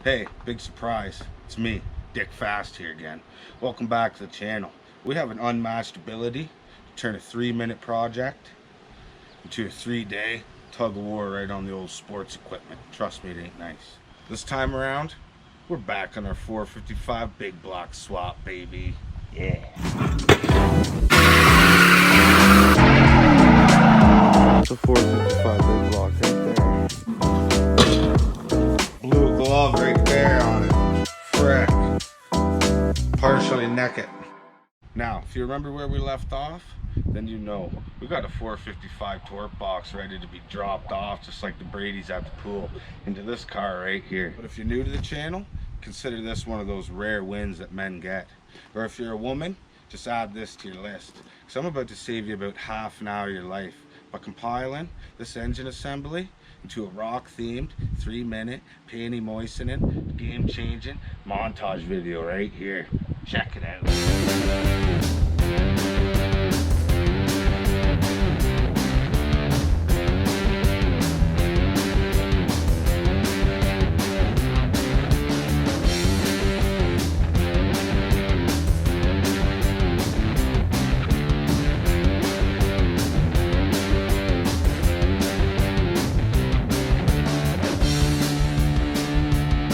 Hey, big surprise. It's me, Dick Fast here again. Welcome back to the channel. We have an unmatched ability to turn a 3-minute project into a 3-day tug of war right on the old sports equipment. Trust me, it ain't nice. This time around, we're back on our 455 big block swap, baby. Yeah. It's a 455 big block right there. Blue glove right there on it. Frick. Partially naked. Now, if you remember where we left off, then you know. We got a 455 torque box ready to be dropped off, just like the Brady's at the pool, into this car right here. But if you're new to the channel, consider this one of those rare wins that men get. Or if you're a woman, just add this to your list. Because I'm about to save you about half an hour of your life by compiling this engine assembly into a rock-themed 3-minute panty moistening, game-changing montage video right here. Check it out.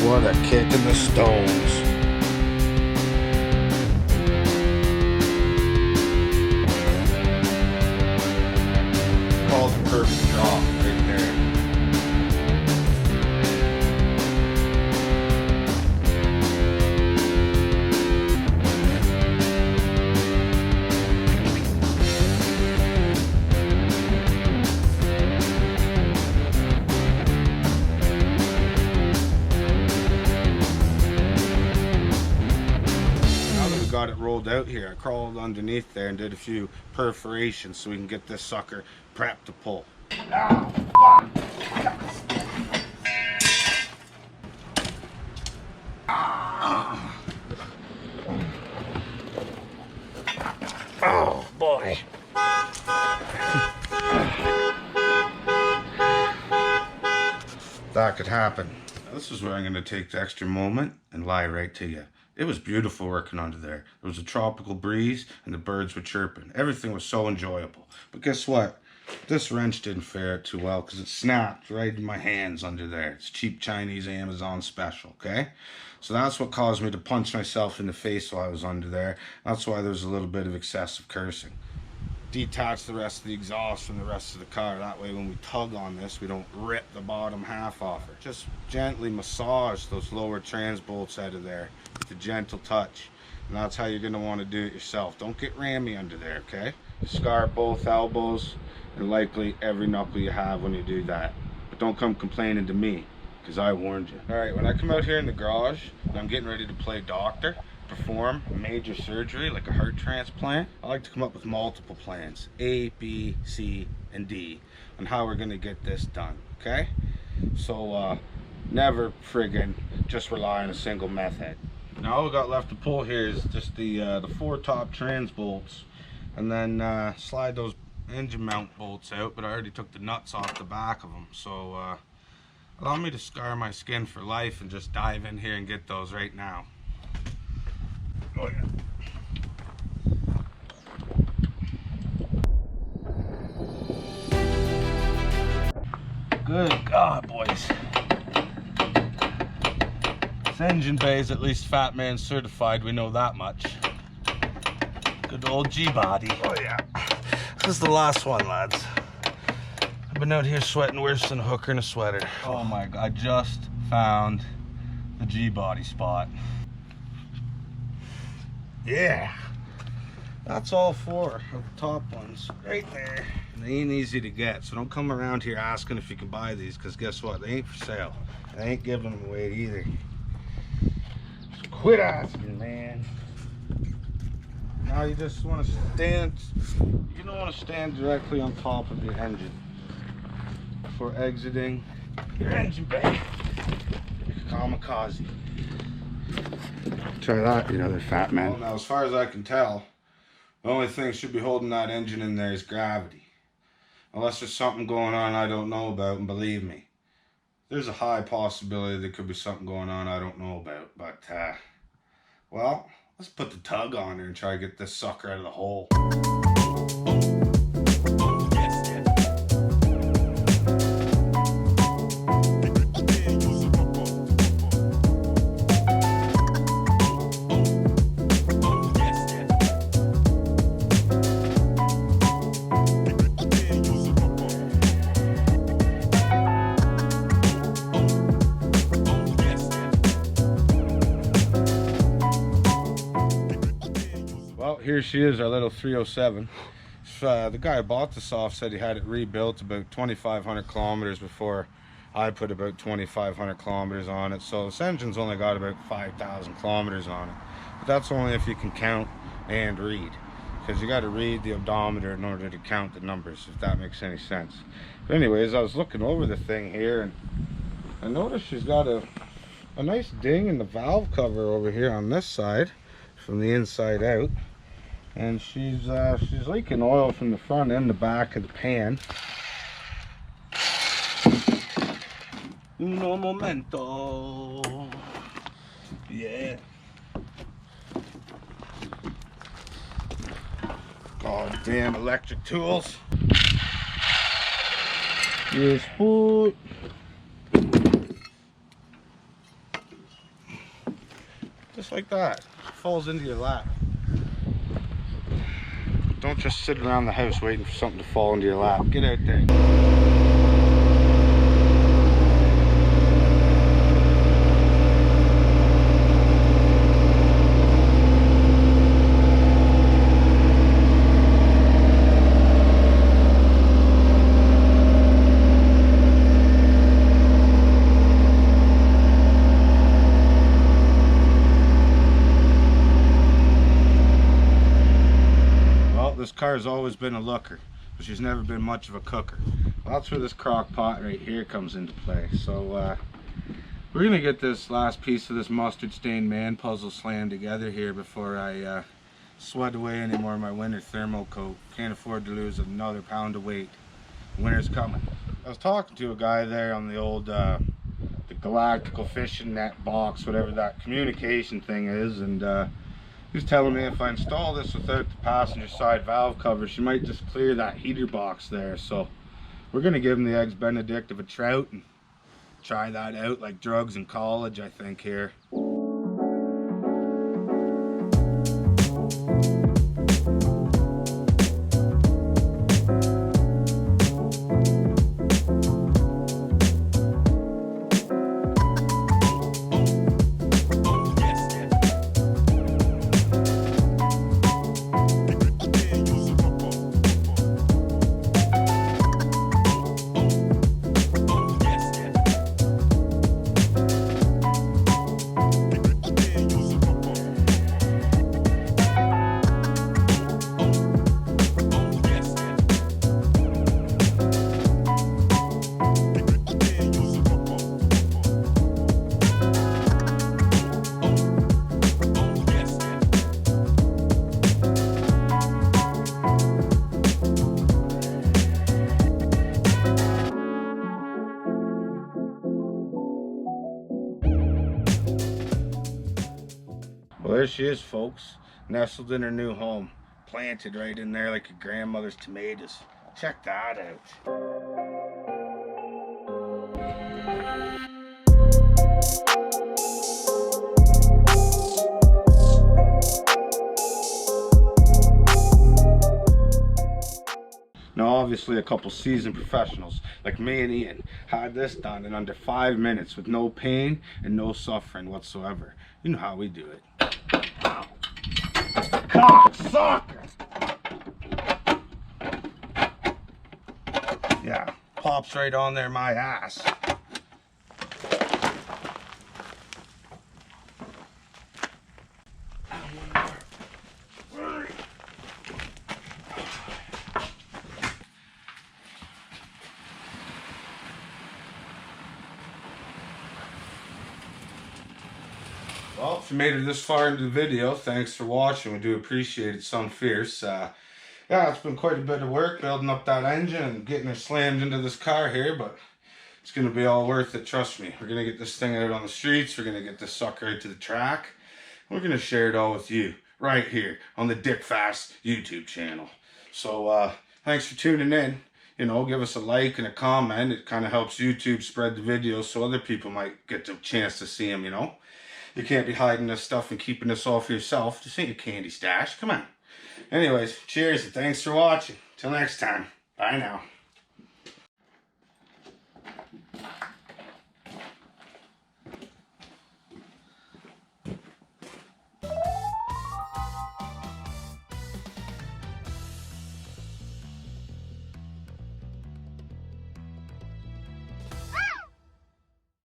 What a kick in the stones. Called the perfect drop right there. Got it rolled out here. I crawled underneath there and did a few perforations so we can get this sucker prepped to pull. Oh, fuck. Oh boy. That could happen. This is where I'm going to take the extra moment and lie right to you. It was beautiful working under there. There was a tropical breeze and the birds were chirping. Everything was so enjoyable. But guess what? This wrench didn't fare too well because it snapped right in my hands under there. It's cheap Chinese Amazon special, okay? So that's what caused me to punch myself in the face while I was under there. That's why there was a little bit of excessive cursing. Detach the rest of the exhaust from the rest of the car. That way when we tug on this, we don't rip the bottom half off it. Just gently massage those lower trans bolts out of there with a gentle touch. And that's how you're going to want to do it yourself. Don't get rammy under there, okay? Scar both elbows and likely every knuckle you have when you do that. But don't come complaining to me, because I warned you. Alright, when I come out here in the garage and I'm getting ready to play doctor, perform major surgery like a heart transplant, I like to come up with multiple plans, A, B, C, and D, on how we're going to get this done, okay? So never friggin' just rely on a single method. Now all we got left to pull here is just the 4 top trans bolts, and then slide those engine mount bolts out, but I already took the nuts off the back of them, so allow me to scar my skin for life and just dive in here and get those right now. Oh yeah. Good God, boys. This engine bay is at least Fat Man certified, we know that much. Good old G-body. Oh yeah. This is the last one, lads. I've been out here sweating worse than a hooker in a sweater. Oh my God, I just found the G-body spot. Yeah, that's all 4 of the top ones right there. And they ain't easy to get, so don't come around here asking if you can buy these, because guess what, they ain't for sale. I ain't giving them away either. So quit asking, man. Now you just want to stand, you don't want to stand directly on top of your engine before exiting your engine bay. Kamikaze. Try that, you other fat man. Well, now, as far as I can tell, the only thing should be holding that engine in there is gravity. Unless there's something going on I don't know about, and believe me, there's a high possibility there could be something going on I don't know about. But, well, let's put the tug on her and try to get this sucker out of the hole. Here she is, our little 307. The guy who bought this off said he had it rebuilt about 2,500 kilometers before I put about 2,500 kilometers on it. So this engine's only got about 5,000 kilometers on it. But that's only if you can count and read, because you got to read the odometer in order to count the numbers, if that makes any sense. But anyways, I was looking over the thing here, and I noticed she's got a nice ding in the valve cover over here on this side, from the inside out. And she's leaking oil from the front and the back of the pan. Uno momento. Yeah. God damn electric tools. Yes, foot. Just like that. Falls into your lap. Don't just sit around the house waiting for something to fall into your lap. Get out there. This car's always been a looker, but she's never been much of a cooker. Well, that's where this crock pot right here comes into play. So we're gonna get this last piece of this mustard stained man puzzle slammed together here before I sweat away any more of my winter thermal coat. Can't afford to lose another pound of weight. Winter's coming. I was talking to a guy there on the old the galactical fishing net box, whatever that communication thing is, and he was telling me if I install this without the passenger side valve cover, she might just clear that heater box there. So we're going to give him the eggs benedict of a trout and try that out like drugs in college, I think, here. Well, there she is, folks, nestled in her new home, planted right in there like your grandmother's tomatoes. Check that out. Now, obviously, a couple seasoned professionals like me and Ian had this done in under 5 minutes with no pain and no suffering whatsoever. You know how we do it. Cocksucker! Yeah, pops right on there my ass. Well, if you made it this far into the video, thanks for watching. We do appreciate it some fierce. Yeah, it's been quite a bit of work building up that engine and getting her slammed into this car here, but It's going to be all worth it, trust me. We're going to get this thing out on the streets. We're going to get this sucker out to the track. We're going to share it all with you right here on the Dick Fast YouTube channel. So thanks for tuning in. You know, give us a like and a comment. It kind of helps YouTube spread the videos so other people might get the chance to see them, you know. You can't be hiding this stuff and keeping this all for yourself. This ain't a candy stash. Come on. Anyways, cheers and thanks for watching. Till next time. Bye now.